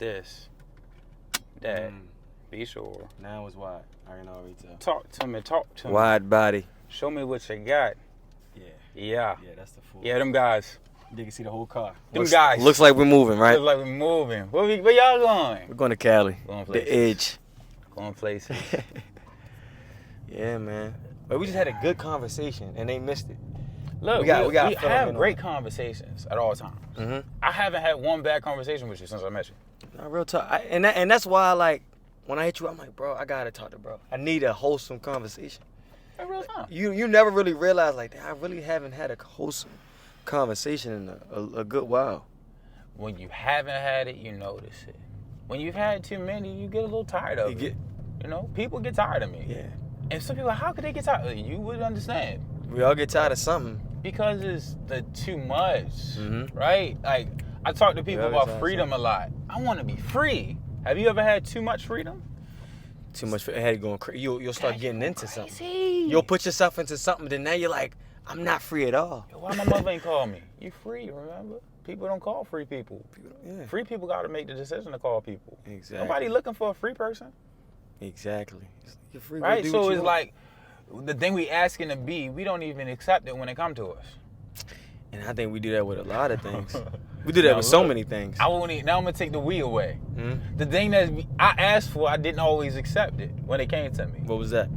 this, that. Be sure. Now it's wide. I can already tell. Talk to me. Wide body. Show me what you got. Yeah. Yeah. Yeah, that's the full. Yeah, them guys. You can see the whole car. Guys. Looks like we're moving, right? Looks like we're moving. Where y'all going? We're going to Cali. Going places. The Edge. Going places. Yeah, man. But we just had a good conversation, and they missed it. Look, we have great conversations at all times. Mm-hmm. I haven't had one bad conversation with you since I met you. No, real talk. And that's why, like, when I hit you, I'm like, bro, I got to talk to bro. I need a wholesome conversation. In real time. You never really realize, like, I really haven't had a wholesome conversation in a good while. When you haven't had it, you notice it. When you've had too many, you get a little tired of it. You know, people get tired of me. Yeah. And some people are like, how could they get tired? You wouldn't understand. We all get tired of something. Because it's the too much, right? Like, I talk to people about freedom a lot. I want to be free. Have you ever had too much freedom? Too much head going crazy. You'll start getting into something. You'll put yourself into something, then now you're like, I'm not free at all. Yo, why my mother ain't call me? You free, remember? People don't call free people. Yeah. Free people got to make the decision to call people. Exactly. Nobody looking for a free person. Exactly. You're free. Right? So it's like, the thing we asking to be, we don't even accept it when it come to us. And I think we do that with a lot of things. We do that with so many things. Now I'm going to take the we away. Mm-hmm. The thing that I asked for, I didn't always accept it when it came to me. What was that?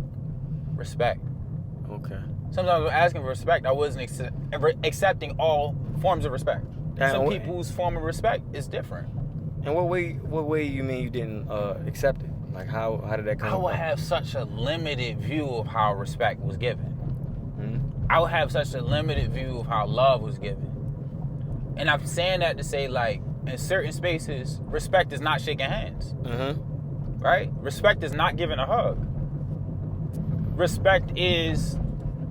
Respect. Okay. Sometimes asking for respect, I wasn't accepting all forms of respect. Some people's form of respect is different. And what way you mean you didn't accept it? Like how did that come about? I would have such a limited view of how respect was given. Mm-hmm. I would have such a limited view of how love was given. And I'm saying that to say, like, in certain spaces, respect is not shaking hands. Mm-hmm. Right? Respect is not giving a hug. Respect is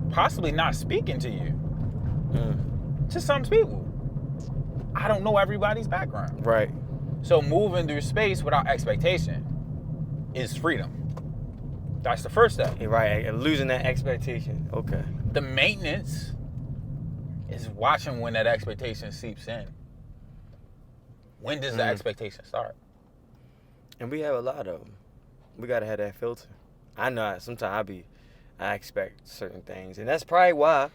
possibly not speaking to you. To some people. I don't know everybody's background. Right. So moving through space without expectation is freedom. That's the first step. Right. Losing that expectation. Okay. The maintenance is watching when that expectation seeps in. When does the expectation start? And we have a lot of them. We gotta have that filter. I know sometimes I expect certain things, and that's probably why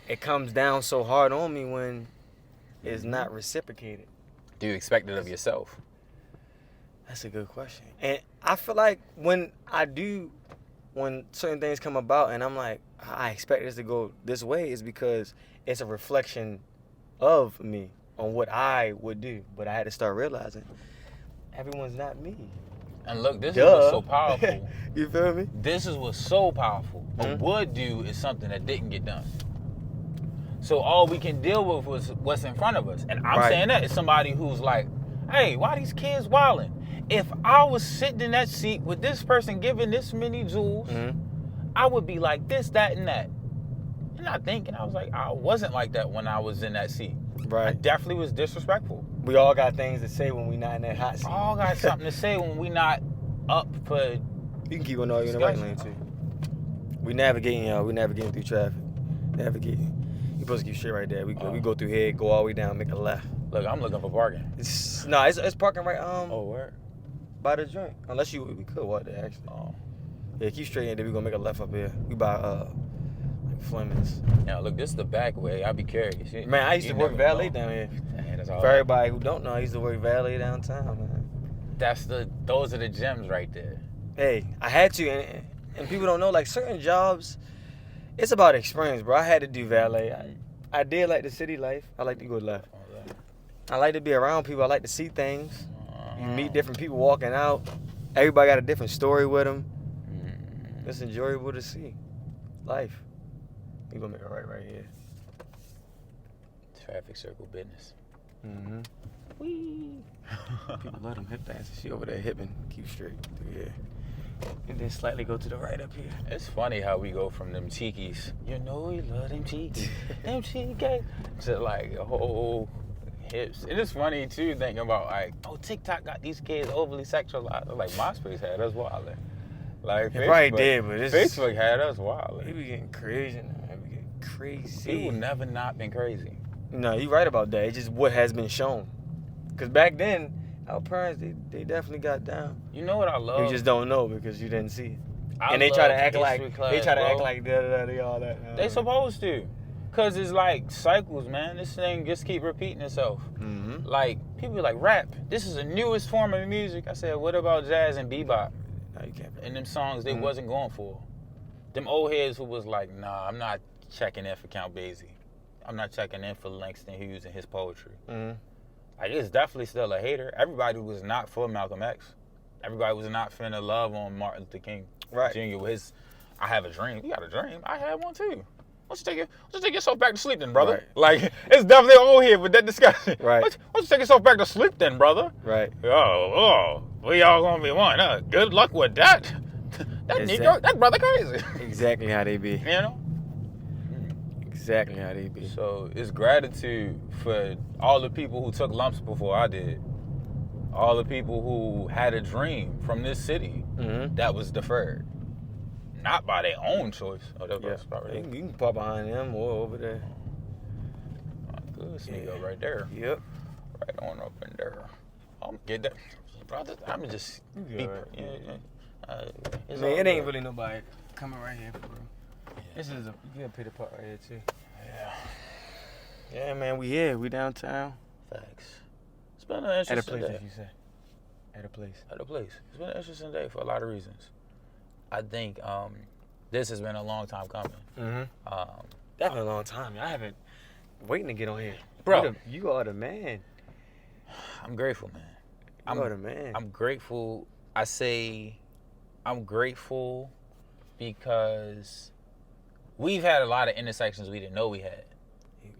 it comes down so hard on me when it's not reciprocated. Do you expect it of yourself? That's a good question. And I feel like when certain things come about and I'm like, I expect this to go this way, is because it's a reflection of me on what I would do. But I had to start realizing everyone's not me. And look, this is what's so powerful. You feel me? This is what's so powerful. A would do is something that didn't get done. So all we can deal with was what's in front of us. And I'm saying that as somebody who's like, hey, why these kids wilding? If I was sitting in that seat with this person giving this many jewels, I would be like this, that, and that. And I thinking, I was like, I wasn't like that when I was in that seat. Right. I definitely was disrespectful. We all got things to say when we not in that hot seat. All got something to say when we not up for. You can keep on all you in the right lane too. We navigating, y'all. We navigating through traffic. Navigating. You supposed to keep shit right there. We go through here, go all the way down, make a left. Look, I'm looking for parking. It's parking right where? By the joint. Unless we could walk there actually. Yeah, keep straight and then we gonna make a left up here. We by like Fleming's. Now look, this is the back way. I'll be curious. Man, I used to work valet down here. Man, that's all for everybody who don't know, I used to work valet downtown, man. Those are the gems right there. Hey, I had to, and people don't know, like certain jobs, it's about experience, bro. I had to do valet. I did like the city life. I like to go left. I like to be around people. I like to see things. You meet different people walking out. Everybody got a different story with them. It's enjoyable to see. Life. You gonna make it right here. Traffic circle business. Whee. People love them hip dances. She over there hipping. Keep straight through here. And then slightly go to the right up here. It's funny how we go from them cheekies. You know we love them cheekies. Them cheekies. To like a whole hips. It is funny too thinking about like, Tik Tok got these kids overly sexualized. Like MySpace had us wilding. Like it probably did, but Facebook had us wilding. People getting crazy now. We getting crazy. People never not been crazy. No, you're right about that. It's just what has been shown. Because back then, our parents, they definitely got down. You know what I love? You just don't know because you didn't see it. I And they try to love act like history class, they try to bro. act like da all that. They supposed to. Cause it's like cycles, man. This thing just keep repeating itself. Mm-hmm. Like, people be like, rap, this is the newest form of music. I said, what about jazz and bebop? No, you can't. And them songs they wasn't going for. Them old heads who was like, nah, I'm not checking in for Count Basie. I'm not checking in for Langston Hughes and his poetry. Mm-hmm. Like, it's definitely still a hater. Everybody was not for Malcolm X. Everybody was not finna love on Martin Luther King Jr. with his, I have a dream. You got a dream? I had one too. Why don't you take yourself back to sleep then, brother? Right. Like, it's definitely old here with that discussion. Right. Why don't you take yourself back to sleep then, brother? Right. Oh, we all gonna be one. Good luck with that. That Negro, that brother crazy. Exactly how they be. You know? Exactly how they be. So it's gratitude for all the people who took lumps before I did. All the people who had a dream from this city that was deferred. Not by their own choice. Oh, that was You can pop behind them or over there. Good sneak up right there. Yep. Right on up in there. I'm gonna get that. Brother, I'm just be, Man, it ain't really nobody coming right here for real. Yeah. This is you can pay the part right here too. Yeah. Yeah, man, we here. We downtown. Facts. It's been an interesting At a place, day. as you say. At a place. At a place. It's been an interesting day for a lot of reasons. I think this has been a long time coming. Mm-hmm. Definitely a long time. I haven't waiting to get on here. Bro. You are the man. I'm grateful, man. You are the man. I'm grateful. I say I'm grateful because we've had a lot of intersections we didn't know we had.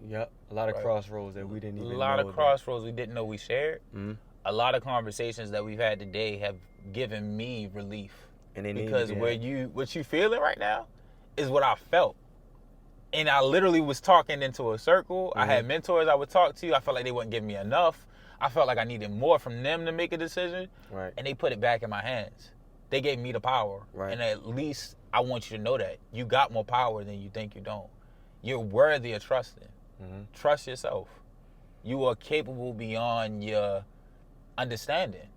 Yep. A lot of crossroads that we didn't even know. A lot of crossroads we didn't know we shared. Mm-hmm. A lot of conversations that we've had today have given me relief. And they because what you feeling right now is what I felt. And I literally was talking into a circle. I had mentors I would talk to. I felt like they wouldn't give me enough. I felt like I needed more from them to make a decision. Right. And they put it back in my hands. They gave me the power. Right. And at least I want you to know that. You got more power than you think you don't. You're worthy of trusting. Mm-hmm. Trust yourself. You are capable beyond your understanding.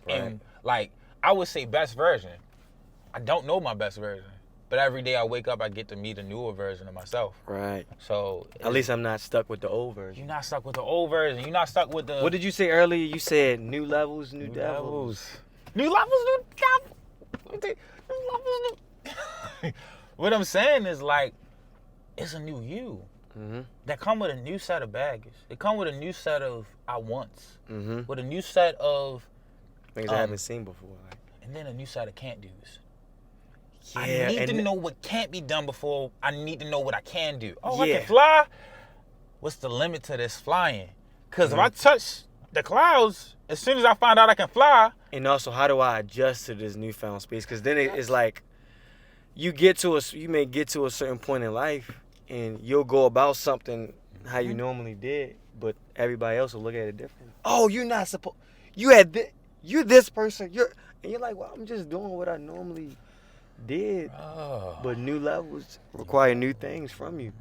Right. And like, I would say best version. I don't know my best version. But every day I wake up, I get to meet a newer version of myself. Right. So at least I'm not stuck with the old version. You're not stuck with the old version. You're not stuck with the... What did you say earlier? You said new levels, new devils. New levels, new devils. New levels, new... What I'm saying is like, it's a new you. Mm-hmm. That come with a new set of baggage. They come with a new set of I wants. Mm-hmm. With a new set of... things I haven't seen before. Like. And then a new set of can't do's. Yeah, I need to know what can't be done before I need to know what I can do. Oh, yeah. I can fly? What's the limit to this flying? Because if I touch the clouds, as soon as I find out I can fly... And also, how do I adjust to this newfound space? Because then it's like, you may get to a certain point in life, and you'll go about something how you normally did, but everybody else will look at it different. Oh, you're not supposed... You're this person. And you're like, well, I'm just doing what I normally... did, but new levels require new things from you.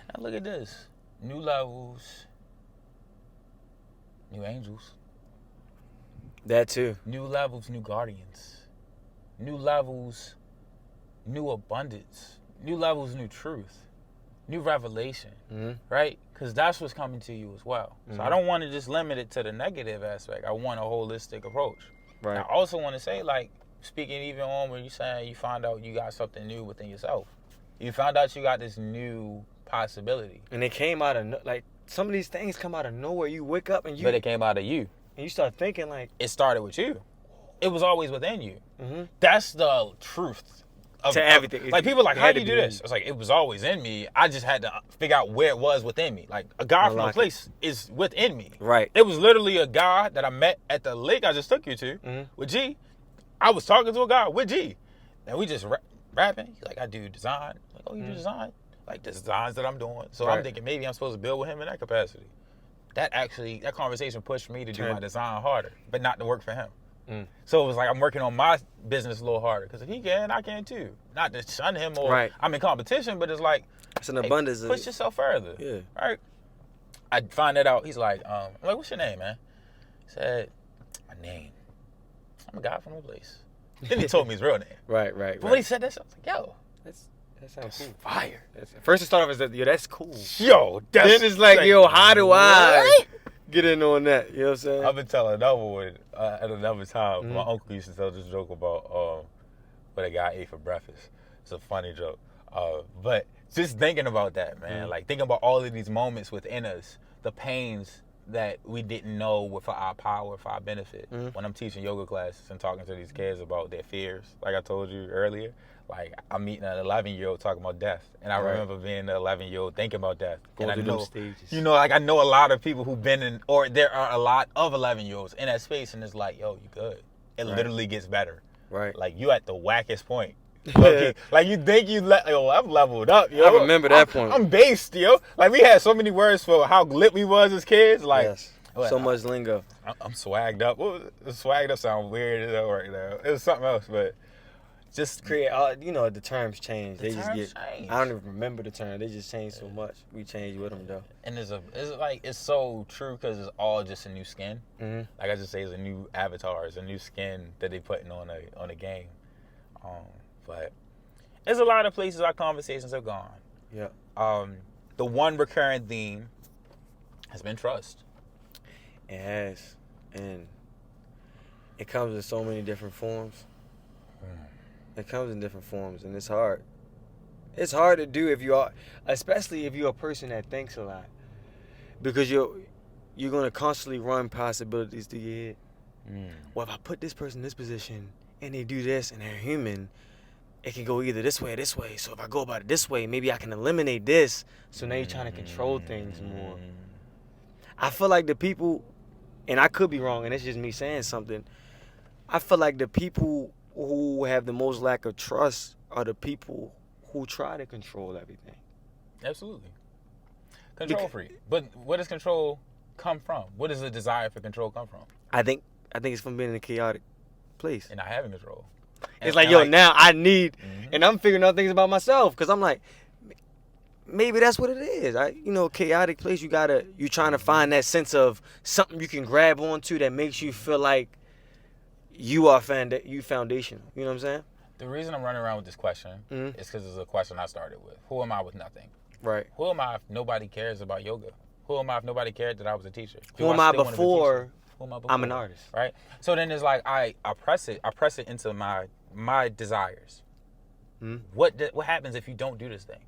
Now look at this. New levels, new angels. That too. New levels, new guardians. New levels, new abundance. New levels, new truth. New revelation, right? Because that's what's coming to you as well. So I don't want to just limit it to the negative aspect. I want a holistic approach. Right. I also want to say, like, speaking even on where you're saying you find out you got something new within yourself. You found out you got this new possibility. And it came out of, like, some of these things come out of nowhere. You wake up and But it came out of you. And you start thinking like... It started with you. It was always within you. Mm-hmm. That's the truth. To everything. Like, people are like, how do you do this? It's like, it was always in me. I just had to figure out where it was within me. Like, a guy from a place is within me. Right. It was literally a guy that I met at the lake I just took you to with G. I was talking to a guy with G, and we just rapping. He's like, I do design. I'm like, oh, you do design? Like, the designs that I'm doing. So I'm thinking maybe I'm supposed to build with him in that capacity. That conversation pushed me to do my design harder, but not to work for him. So it was like I'm working on my business a little harder, because if he can, I can too. Not to shun him or I'm in competition, but it's like, it's an abundance. Push yourself further. Yeah. Right? I find that out. He's like, I'm like, what's your name, man? He said, My name. I'm a guy from a place. Then he told me his real name. Right. But when he said that, I was like, yo, That sounds cool. fire. First it started off as that, yo, that's cool. Yo, that's Then it's like, yo, how do I what? get in on that? You know what I'm saying? I've been telling another one at another time. Mm-hmm. My uncle used to tell this joke about what a guy ate for breakfast. It's a funny joke. But just thinking about that, man, like thinking about all of these moments within us, the pains that we didn't know were for our power, for our benefit. When I'm teaching yoga classes and talking to these kids about their fears, like I told you earlier, like I'm meeting an 11-year-old talking about death, and I remember being an 11-year-old thinking about death. Going and I through know, those stages. you know, like I know a lot of people who've been in, or there are a lot of 11-year-olds in that space, and it's like, yo, you good. It literally gets better. Right. Like you at the wackest point. Okay. Like you think yo, I'm leveled up, yo. I remember that point. I'm based, yo. Like we had so many words for how lit we was as kids. Like Yes. So much lingo. I'm swagged up. Swagged up sound weird as hell right now. It was something else, but just Create, the terms change. The They just terms get. change. I don't even remember the term. They just change so much. We change with them though. and it's so true because it's all just a new skin. Mm-hmm. Like I just say, it's a new avatar, it's a new skin that they putting on a game. But there's a lot of places our conversations have gone. Yeah. The one recurring theme has been trust. It has, and it comes in so many different forms. It comes in different forms, and it's hard. It's hard to do especially if you're a person that thinks a lot, because you're gonna constantly run possibilities through your head. Well, if I put this person in this position and they do this and they're human, it can go either this way or this way. So if I go about it this way, maybe I can eliminate this. So now you're trying to control things more. I feel like the people, and I could be wrong, and it's just me saying something, I feel like the people who have the most lack of trust are the people who try to control everything. Absolutely. Control freak. But where does control come from? What does the desire for control come from? I think it's from being in a chaotic place. And not having control. It's like, yo, now I need, and I'm figuring out things about myself, because I'm like, maybe that's what it is. Chaotic place, you're trying to find that sense of something you can grab onto that makes you feel like you are foundational. You know what I'm saying? The reason I'm running around with this question is because it's a question I started with. Who am I with nothing? Right. Who am I if nobody cares about yoga? Who am I if nobody cared that I was a teacher? Who am I before I'm an artist? Right? So then it's like I press it into my desires. What happens if you don't do this thing?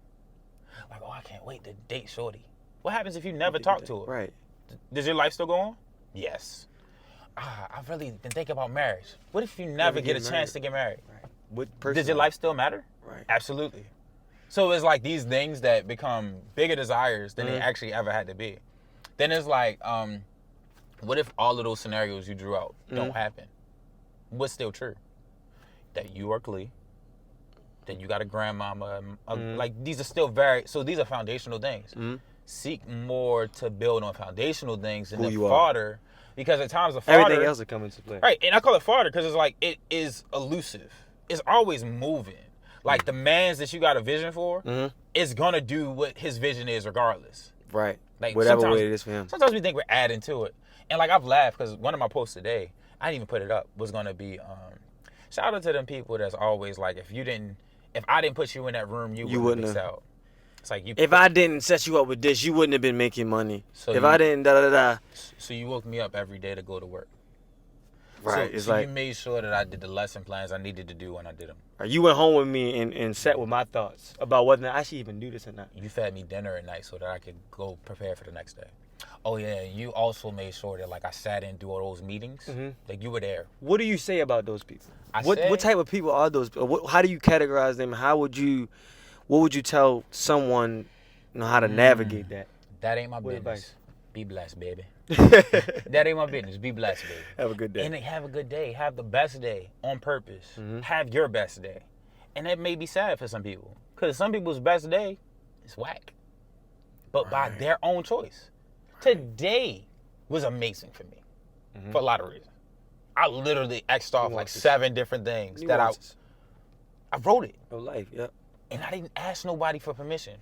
Like, oh, I can't wait to date shorty. What happens if you never talk to her? Right. Does your life still go on? Yes. I've really been thinking about marriage. What if you never get a chance to get married? Right. What person? Does your life still matter? Right. Absolutely. So it's like these things that become bigger desires than they actually ever had to be. Then it's like, what if all of those scenarios you drew out don't happen? What's still true? That you are Clee, that you got a grandmama, like these are still these are foundational things. Seek more to build on foundational things and then fodder, because at times the fodder, everything else will come into play. Right, and I call it fodder because it's like it is elusive. It's always moving. Like the man's that you got a vision for, is gonna do what his vision is regardless. Right. Like whatever way it is for him. Sometimes we think we're adding to it, and like I've laughed because one of my posts today, I didn't even put it up, was gonna be shout out to them people that's always like, if I didn't put you in that room, you wouldn't have excelled. It's like if I didn't set you up with this, you wouldn't have been making money. So I didn't So you woke me up every day to go to work. Right. So you made sure that I did the lesson plans I needed to do when I did them. You went home with me and sat with my thoughts about whether I should even do this or not. You fed me dinner at night so that I could go prepare for the next day. Oh yeah, you also made sure that like I sat in through all those meetings. Like you were there. What do you say about those people? What type of people are those? How do you categorize them? What would you tell someone how to navigate that? That ain't my What business. advice? Be blessed, baby. That ain't my business. Be blessed, baby. Have a good day. And have a good day. Have the best day on purpose. Have your best day. And that may be sad for some people, because some people's best day is whack, but by their own choice. Today was amazing for me for a lot of reasons. I literally X'd off like 7 different things that I wrote it. Of life, yep. And I didn't ask nobody for permission.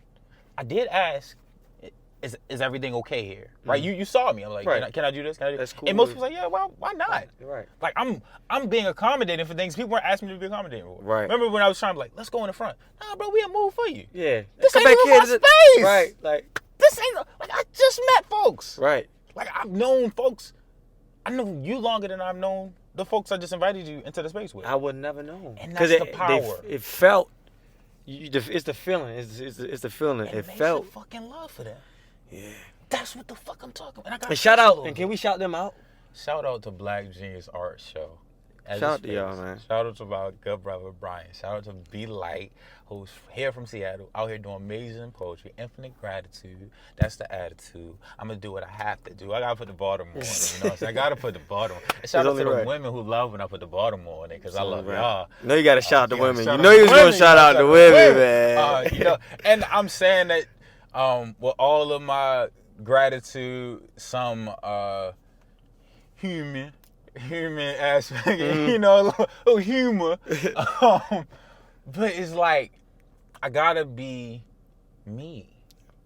I did ask, is everything okay here? Right? You saw me. I'm like, can I do this? Can I do this? That's cool. And most people say, yeah, well, why not? Right. Like I'm being accommodating for things people weren't asking me to be accommodating for. Right. Remember when I was trying to let's go in the front? Nah, bro, we'll move for you. Yeah. This Come ain't back even my here. space. Right. Like this ain't like I just met folks. Right. Like I've known folks. I know you longer than I've known the folks I just invited you into the space with. I would never know. And that's the power. It felt. It's the feeling. It's the feeling. And it they felt. should fucking love for that. Yeah. That's what the fuck I'm talking about. And shout out. And can we shout them out? Shout out to Black Genius Art Show. Shout out to y'all, man. Shout out to my good brother Brian. Shout out to B Light, who's here from Seattle, out here doing amazing poetry. Infinite gratitude. That's the attitude. I'm gonna do what I have to do. I gotta put the Baltimore on it. You know, so I gotta put the Baltimore. And shout out to the women who love when I put the Baltimore on it, because I love y'all. No, you gotta shout out the women. You know you was gonna shout out the women, man. You know, and I'm saying that with all of my gratitude, some human aspect, you know, a little humor. But it's like, I gotta be me.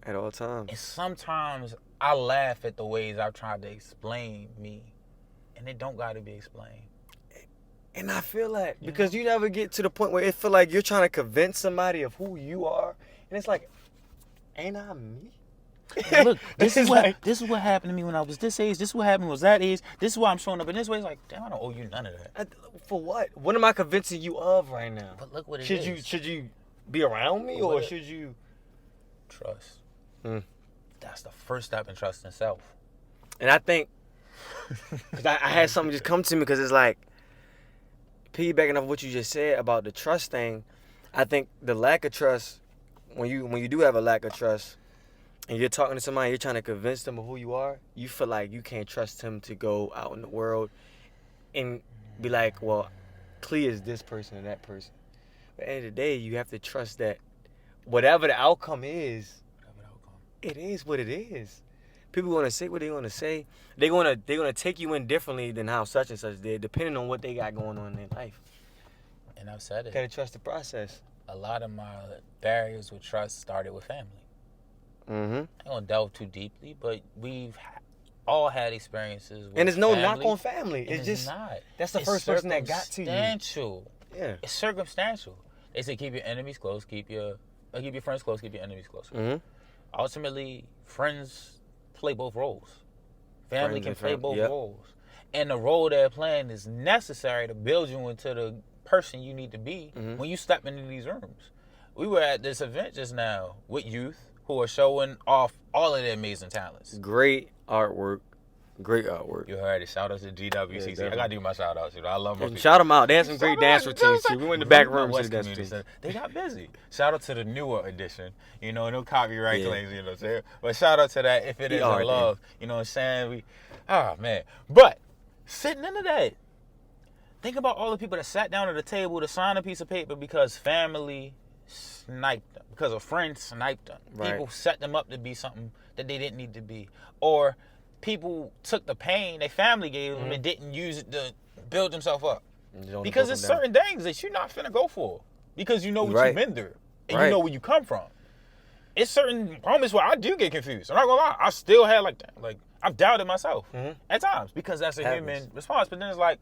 At all times. And sometimes I laugh at the ways I've tried to explain me. And it don't gotta be explained. And I feel like, because you never get to the point where it feel like you're trying to convince somebody of who you are. And it's like, ain't I me? Look, this is what happened to me when I was this age. This is what happened when I was that age. This is why I'm showing up in this way. It's like, damn, I don't owe you none of that. For what? What am I convincing you of right now? But look what it is. Should you be around me, or should you trust? That's the first step in trusting self. And I think, cause I had something just come to me, because it's like, piggybacking off what you just said about the trust thing. I think the lack of trust, when you do have a lack of trust, and you're talking to somebody, you're trying to convince them of who you are, you feel like you can't trust him to go out in the world and be like, well, Clea is this person or that person. But at the end of the day, you have to trust that whatever the outcome is, it is what it is. People are gonna say what they're gonna say. They're gonna take you in differently than how such and such did, depending on what they got going on in their life. And I've said it. Gotta trust the process. A lot of my barriers with trust started with family. I ain't gonna delve too deeply, but we've all had experiences with and there's no family. knock on family. It's just not. That's the first person that got to you. Circumstantial. Yeah. It's circumstantial. They say keep your enemies close, keep your friends close, keep your enemies close. Ultimately, friends play both roles. Family can play both roles. And the role they're playing is necessary to build you into the person you need to be when you step into these rooms. We were at this event just now with youth who are showing off all of their amazing talents. Great artwork. You heard it. Shout out to GWCC. I gotta do my shout outs. You know, I love my people. Shout them out. They had some great dance routines too. We went in the back room to the dance routines. They got busy. Shout out to the newer edition. You know, no copyright claims. You know what I'm saying? But shout out to that. If it is a love, you know what I'm saying? Man. But sitting into that, think about all the people that sat down at the table to sign a piece of paper because family sniped them, because a friend sniped them. Right. People set them up to be something that they didn't need to be, or people took the pain their family gave them and didn't use it to build themselves up. Because there's certain things that you're not finna go for because you know what you've been through and you know where you come from. It's certain moments where I do get confused. I'm not gonna lie, I still had like I've doubted myself at times because that's a human response. But then it's like,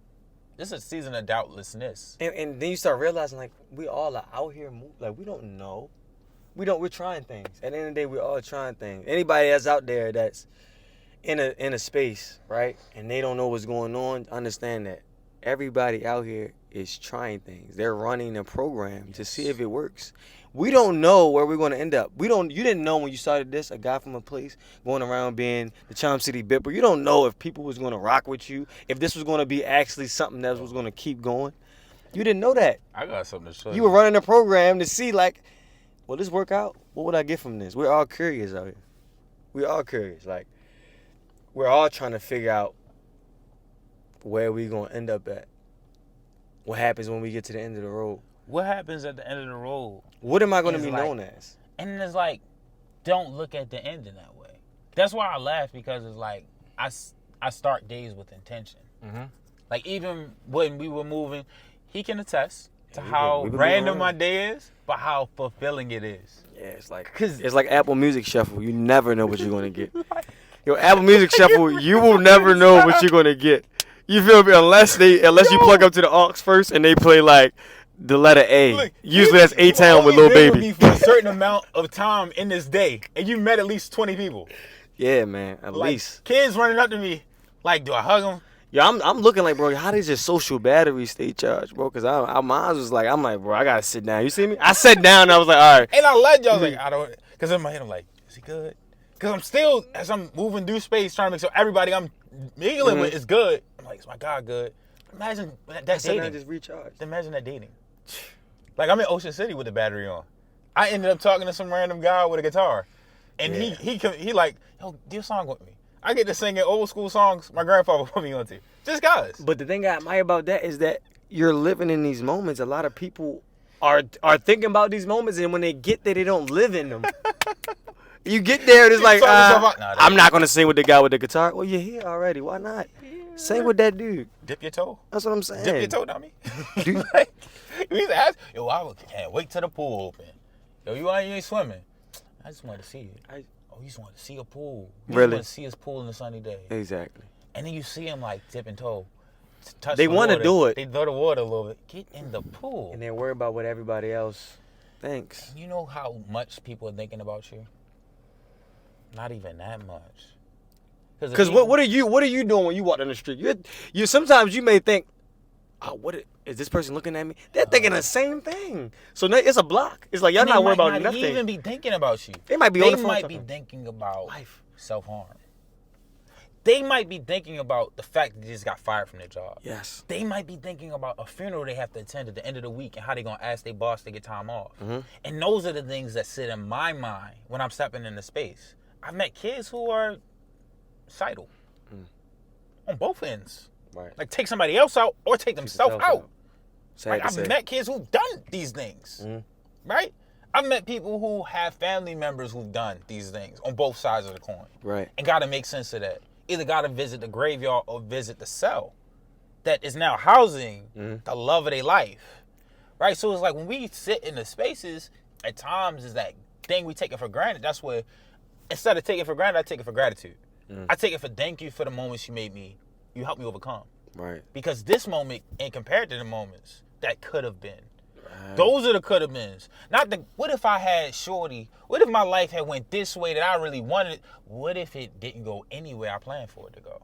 this is a season of doubtlessness. And then you start realizing, like, we all are out here, like, we don't know. We're trying things. At the end of the day, we're all trying things. Anybody that's out there that's in a space, right, and they don't know what's going on, understand that everybody out here is trying things. They're running a program to see if it works. We don't know where we're going to end up. You didn't know when you started this, a guy from a place going around being the CharmCityBipper. You don't know if people was going to rock with you, if this was going to be actually something that was going to keep going. You didn't know that. I got something to show you. You were running a program to see, like, will this work out? What would I get from this? We're all curious out here. We're all curious. Like, we're all trying to figure out where we going to end up at. What happens when we get to the end of the road? What happens at the end of the road? What am I going to be known as? And it's like, don't look at the end in that way. That's why I laugh, because it's like, I start days with intention. Like, even when we were moving, he can attest. to how random my day is, but how fulfilling it is. Yeah, it's like Apple Music Shuffle. You never know what you're gonna get. Yo, Apple Music Shuffle, you will never know what you're gonna get. You feel me? Unless you plug up to the aux first and they play like the letter A. Look, usually that's A-Town with Lil Baby. For a certain amount of time in this day, and you met at least 20 people. Yeah, man, at least. Kids running up to me, like, do I hug them? Yeah, I'm looking like, bro, how does your social battery stay charged, bro? Because mine was like, I'm like, bro, I gotta sit down. You see me? I sat down and I was like, all right. And I led y'all, like, I don't, because in my head, I'm like, is he good? Because I'm still, as I'm moving through space, trying to make sure everybody I'm mingling with is good. I'm like, is my God good? Imagine that dating. Just recharge. Imagine that dating. Like, I'm in Ocean City with the battery on. I ended up talking to some random guy with a guitar. And he like, yo, do a song with me. I get to singing old school songs my grandfather put me onto. Just guys. But the thing I admire about that is that you're living in these moments. A lot of people are thinking about these moments, and when they get there, they don't live in them. You get there, and it's like, I'm not going to sing with the guy with the guitar. Well, you're here already. Why not? Yeah. Sing with that dude. Dip your toe. That's what I'm saying. Dip your toe, dummy. Like, we used to ask, yo, I can't wait till the pool open. Yo, you ain't swimming. I just wanted to see it. You just wanted to see a pool. You really? Just want to see his pool in a sunny day. Exactly. And then you see him like tipping toe. Touch they want to do it. They throw the water a little bit. Get in the pool. And they're worried about what everybody else thinks. And you know how much people are thinking about you? Not even that much. Because what are you doing when you walk down the street? You sometimes you may think, oh, is this person looking at me? They're thinking the same thing. So it's a block. It's like y'all not worried about nothing. They might not even be thinking about you. They might be on the phone. They might be thinking about life, self-harm. They might be thinking about the fact that they just got fired from their job. Yes. They might be thinking about a funeral they have to attend at the end of the week and how they're going to ask their boss to get time off. Mm-hmm. And those are the things that sit in my mind when I'm stepping into space. I've met kids who are suicidal on both ends. Right. Like take somebody else out or take themselves out. Like I've met kids who've done these things. Right? I've met people who have family members who've done these things on both sides of the coin. Right. And got to make sense of that. Either got to visit the graveyard or visit the cell that is now housing the love of their life. Right? So it's like when we sit in the spaces, at times is that thing we take it for granted. That's where, instead of taking it for granted, I take it for gratitude. I take it for thank you for the moments you made me, you helped me overcome. Right. Because this moment ain't compared to the moments that could have been. Right. Those are the could have beens. Not the, what if I had shorty? What if my life had went this way that I really wanted? What if it didn't go anywhere I planned for it to go?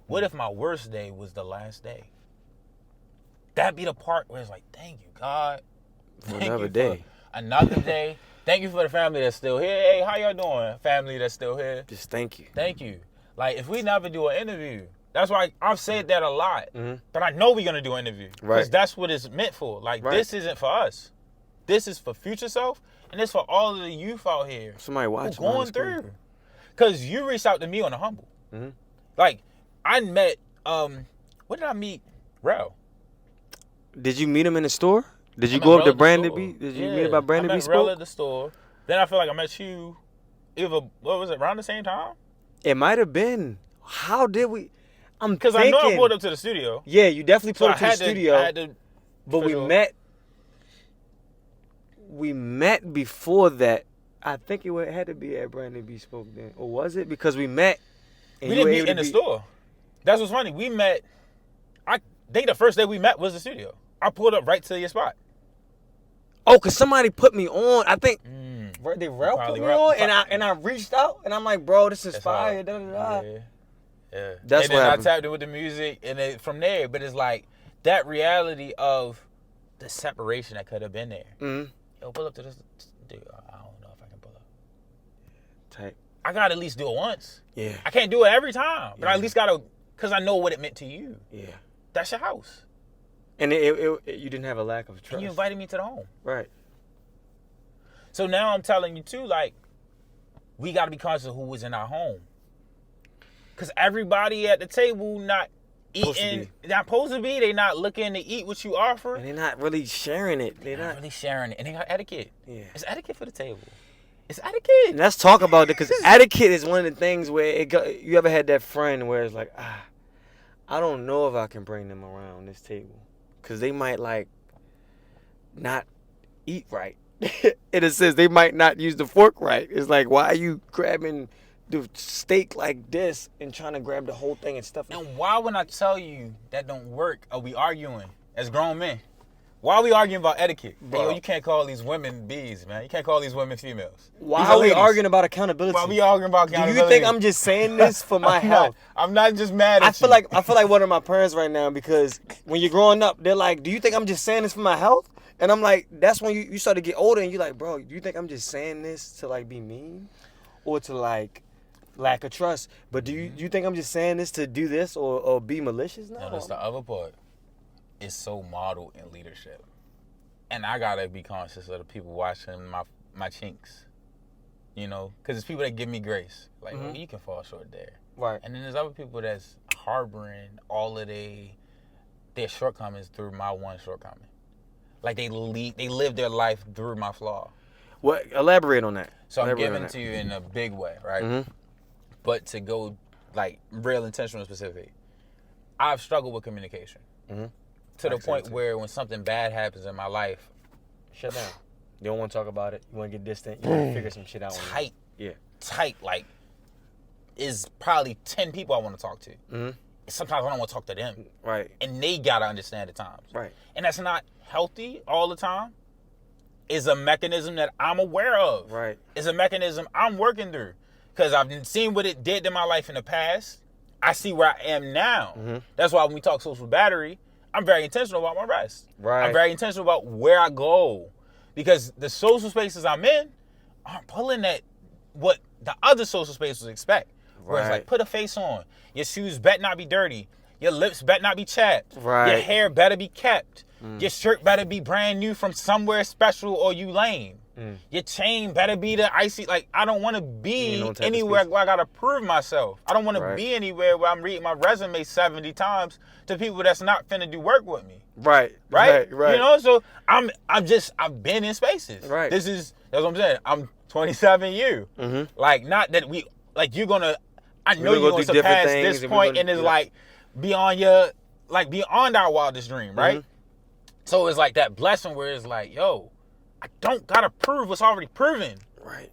What if my worst day was the last day? That'd be the part where it's like, thank you, God. Another day. Another day. Thank you for the family that's still here. Hey, how y'all doing? Family that's still here. Just thank you. Thank you. Like, if we never do an interview, that's why I've said that a lot. But I know we're going to do an interview. Because that's what it's meant for. Like, this isn't for us. This is for future self. And it's for all of the youth out here. Somebody watching. Going through. Because you reached out to me on the humble. Like, I met, where did I meet Rel? Did you meet him in the store? Did you go up to Brandon B? Did you meet about Brandon B? I met Rel at the store. Then I feel like I met you either, what was it, around the same time? It might have been. How did we? Because I know I pulled up to the studio. Yeah, you definitely pulled up to the studio. But we met before that. I think it had to be at Brandon B. Spoke then. Or was it? Because we met. And we didn't meet in the store. That's what's funny. We met, I think the first day we met was the studio. I pulled up right to your spot. Oh, because somebody put me on. I think they put me on, and I reached out, and I'm like, bro, this is fire. Da, da, da. Yeah. That's and what then happened. I tapped it with the music, and then from there, but it's like that reality of the separation that could have been there. Yo, pull up to this. Dude, I don't know if I can pull up. Tight. I got to at least do it once. Yeah. I can't do it every time, but I at least got to, because I know what it meant to you. Yeah. That's your house. And you didn't have a lack of trust. And you invited me to the home. Right. So now I'm telling you too, like, we got to be conscious of who was in our home. Because everybody at the table not eating, not supposed to be. They not looking to eat what you offer. And they're not really sharing it. They're not really sharing it. And they got etiquette. Yeah. It's etiquette for the table. It's etiquette. And let's talk about it, because etiquette is one of the things where you ever had that friend where it's like, I don't know if I can bring them around this table. Because they might like not eat right. In a sense, they might not use the fork right. It's like, why are you grabbing the steak like this and trying to grab the whole thing and stuff? And why when I tell you that don't work, are we arguing as grown men? Why are we arguing about etiquette? Hey, yo, you can't call these women bees, man. You can't call these women females. Why are we arguing about accountability? Why are we arguing about accountability? Do you think I'm just saying this for my health? I'm not just mad at you. I feel like one of my parents right now, because when you're growing up, they're like, do you think I'm just saying this for my health? And I'm like, that's when you start to get older and you're like, bro, do you think I'm just saying this to like be mean or to like lack of trust? But do you think I'm just saying this to do this or be malicious? No, that's the other part. It's so modeled in leadership. And I gotta be conscious of the people watching my chinks, you know, because it's people that give me grace. Like, oh, you can fall short there. Right. And then there's other people that's harboring all of their shortcomings through my one shortcoming. Like they live their life through my flaw. What? Elaborate on that. So I'm giving it to you in a big way, right? Mm-hmm. But to go like real intentional and specific, I've struggled with communication. Mm-hmm. To the point where when something bad happens in my life, shut down. You don't want to talk about it. You want to get distant. You want to figure some shit out. Tight. Yeah. Tight. Like, is probably 10 people I want to talk to. Mm-hmm. Sometimes I don't want to talk to them. Right. And they got to understand at times. Right. And that's not healthy all the time. It's a mechanism that I'm aware of. Right. It's a mechanism I'm working through. Because I've seen what it did to my life in the past. I see where I am now. Mm-hmm. That's why when we talk social battery, I'm very intentional about my rest. Right. I'm very intentional about where I go. Because the social spaces I'm in aren't pulling at what the other social spaces expect. Where it's like, put a face on. Your shoes better not be dirty. Your lips better not be chapped. Right. Your hair better be kept. Your shirt better be brand new from somewhere special or you lame. Your chain better be the icy. Like, I don't want to be anywhere where I got to prove myself. I don't want to be anywhere where I'm reading my resume 70 times to people that's not finna do work with me. Right. You know, so I've been in spaces. Right. That's what I'm saying. I'm 27 you. Mm-hmm. Like, not that you're gonna, I know you're gonna surpass this point and it's like beyond our wildest dream, right? Mm-hmm. So it's like that blessing where it's like, yo, I don't gotta prove what's already proven. Right.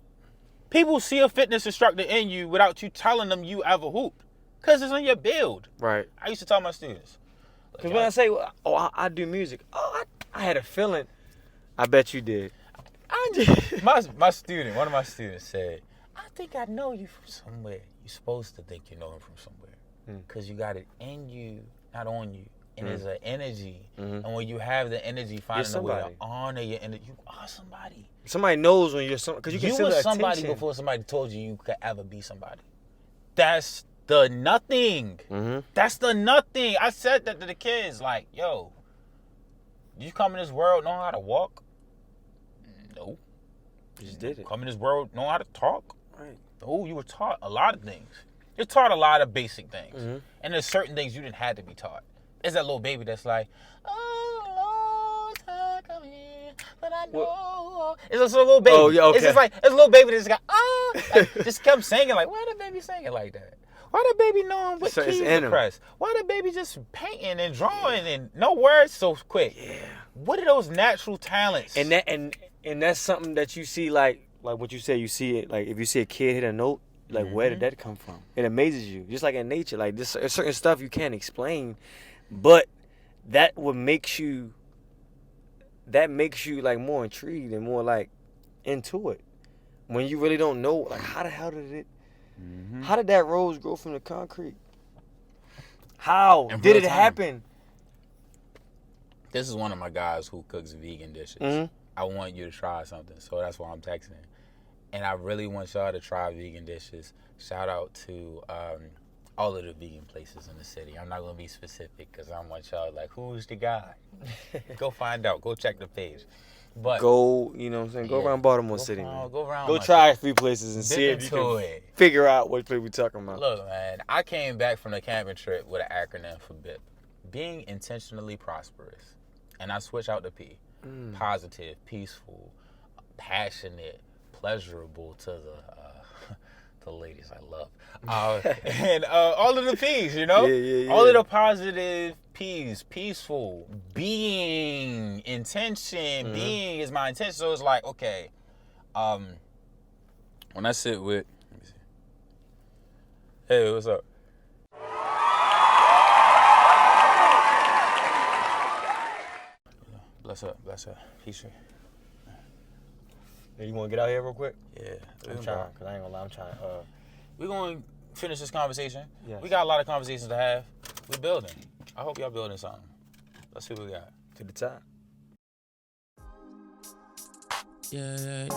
People see a fitness instructor in you without you telling them you ever hooped. Because it's in your build. Right. I used to tell my students. Because when I say, I do music, I had a feeling. I bet you did. One of my students said, I think I know you from somewhere. You're supposed to think you know him from somewhere. Because you got it in you, not on you. And there's an energy. Mm-hmm. And when you have the energy, finding a way to honor your energy, you are somebody. Somebody knows when you're somebody. Because you were somebody before somebody told you could ever be somebody. That's the nothing. Mm-hmm. That's the nothing. I said that to the kids. Like, yo, you come in this world knowing how to walk? No. You just did it. Come in this world knowing how to talk? Right. No, you were taught a lot of things. You're taught a lot of basic things. Mm-hmm. And there's certain things you didn't have to be taught. There's that little baby that's like, oh, long time coming, but I know. What? It's just a little baby. Oh, yeah, okay. It's just like, it's a little baby that's got, just kept singing like, why the baby singing like that? Why the baby knowing what keys to press? Why the baby just painting and drawing and no words so quick? Yeah. What are those natural talents? And that's something that you see like what you said, you see it, like if you see a kid hit a note, like where did that come from? It amazes you. Just like in nature, like there's certain stuff you can't explain, but that makes you like more intrigued and more like into it. When you really don't know, like how the hell did it how did that rose grow from the concrete? How did it happen? This is one of my guys who cooks vegan dishes. Mm-hmm. I want you to try something, so that's why I'm texting. And I really want y'all to try vegan dishes. Shout out to all of the vegan places in the city. I'm not going to be specific because I want y'all like, who's the guy? Go find out. Go check the page. But go, you know what I'm saying? Go around Baltimore City. Go try a few places and see if you can figure out what place we're talking about. Look, man, I came back from the camping trip with an acronym for BIP. Being intentionally prosperous. And I switch out the P. Positive, peaceful, passionate, pleasurable to the ladies I love. And all of the P's, you know? Yeah. All of the positive P's. Peaceful. Being. Intention. Being is my intention. So it's like, okay, when I sit with, let me see. Hey, what's up? Bless up. Peace. Hey, you want to get out here real quick? Yeah. I'm trying, because I ain't going to lie, I'm trying. We're going to finish this conversation. Yes. We got a lot of conversations to have. We're building. I hope y'all building something. Let's see what we got. To the top. Yeah.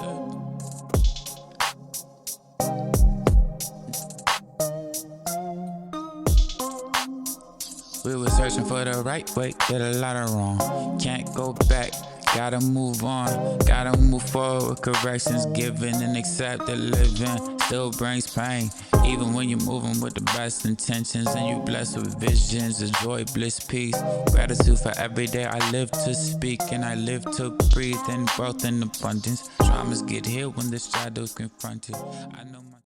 We were searching for the right way, did a lot of wrong. Can't go back, gotta move on. Gotta move forward with corrections given and accept that living still brings pain. Even when you're moving with the best intentions and you're blessed with visions of joy, bliss, peace. Gratitude for every day I live to speak and I live to breathe in growth and abundance. Traumas get healed when the shadows confront it. I know my